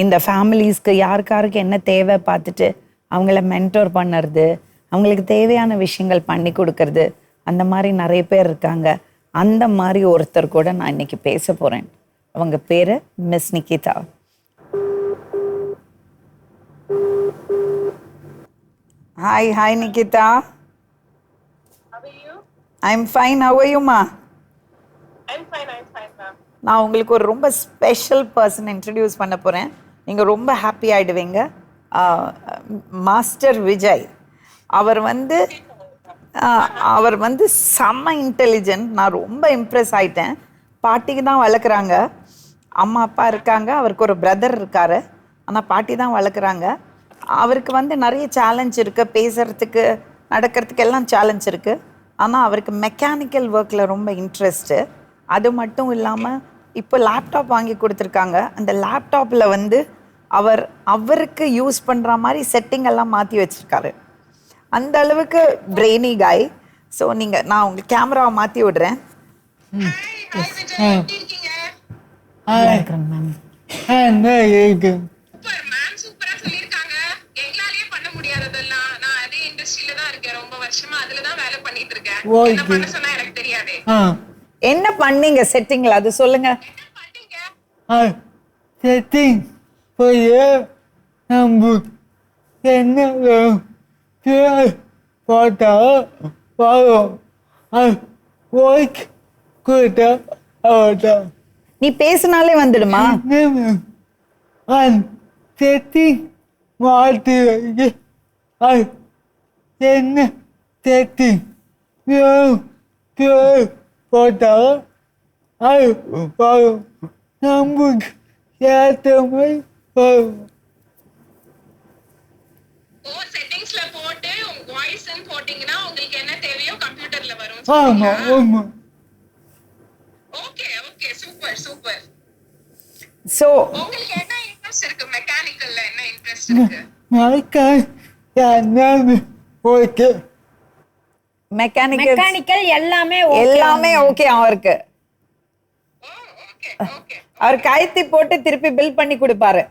இந்த ஃபேமிலிஸ்க்கு யாருக்காருக்கு என்ன தேவை பார்த்துட்டு அவங்கள மென்டோர் பண்ணுறது, அவங்களுக்கு தேவையான விஷயங்கள் பண்ணி கொடுக்கறது, அந்த மாதிரி நிறைய பேர் இருக்காங்க. அந்த மாதிரி ஒருத்தர் கூட நான் இன்னைக்கு பேச போகிறேன். அவங்க பேர் miss Nikita. Hi Nikita. I'm fine. How are you மா? நான் உங்களுக்கு ஒரு ரொம்ப ஸ்பெஷல் பர்சன் இன்ட்ரடியூஸ் பண்ண போகிறேன். நீங்கள் ரொம்ப ஹாப்பி ஆகிடுவீங்க. மாஸ்டர் விஜய். அவர் வந்து செம்ம இன்டெலிஜென்ட். நான் ரொம்ப இம்ப்ரெஸ் ஆகிட்டேன். பாட்டிக்கு தான் வளர்க்குறாங்க. அம்மா அப்பா இருக்காங்க, அவருக்கு ஒரு பிரதர் இருக்கார். ஆனால் பாட்டி தான் வளர்க்குறாங்க. அவருக்கு வந்து நிறைய சேலஞ்ச் இருக்குது, பேசுகிறதுக்கு நடக்கிறதுக்கு எல்லாம் சேலஞ்ச் இருக்குது. ஆனால் அவருக்கு மெக்கானிக்கல் ஒர்க்கில் ரொம்ப இன்ட்ரெஸ்ட்டு. அது மட்டும் இல்லாமல் இப்போ லேப்டாப் வாங்கி கொடுத்துருக்காங்க. அந்த லேப்டாப்பில் வந்து அவருக்கு யூஸ் பண்ணுற மாதிரி செட்டிங் எல்லாம் மாற்றி வச்சுருக்காரு. அந்த அளவுக்கு பிரெய்னி காய். ஸோ நான் உங்களுக்கு கேமராவை மாற்றி விடுறேன். என்ன பண்ணீங்க செட்டிங்ல? அது சொல்லுங்க. செட்டிங் போய் நம்ம என்ன போட்டா வரும். ஒர்க் கொடுத்தா அவ்வளோதான். நீ பேசினாலே வந்துடுமா? செட்டிங் மாற்றி என்ன செட்டிங் போட்டா அது வரும். நமக்கு ஏற்ற மாதிரி வரும். செட்டிங்ஸ்ல போட்டு வாய்ஸ் போட்டீங்கன்னா உங்களுக்கு என்ன தேவையோ கம்ப்யூட்டர்ல வரும். ஆமா ஆமா. Okay okay, super super. So உங்களுக்கு என்ன இன்ட்ரெஸ்ட் இருக்கு? மெக்கானிக்கல்ல என்ன இன்ட்ரெஸ்ட் இருக்கு? மெக்கானிக்கல் எல்லாமே ஓகே அவருக்கு. Okay okay. அவர் கைத்தி போட்டு திருப்பி பில் பண்ணி கொடுப்பாரு.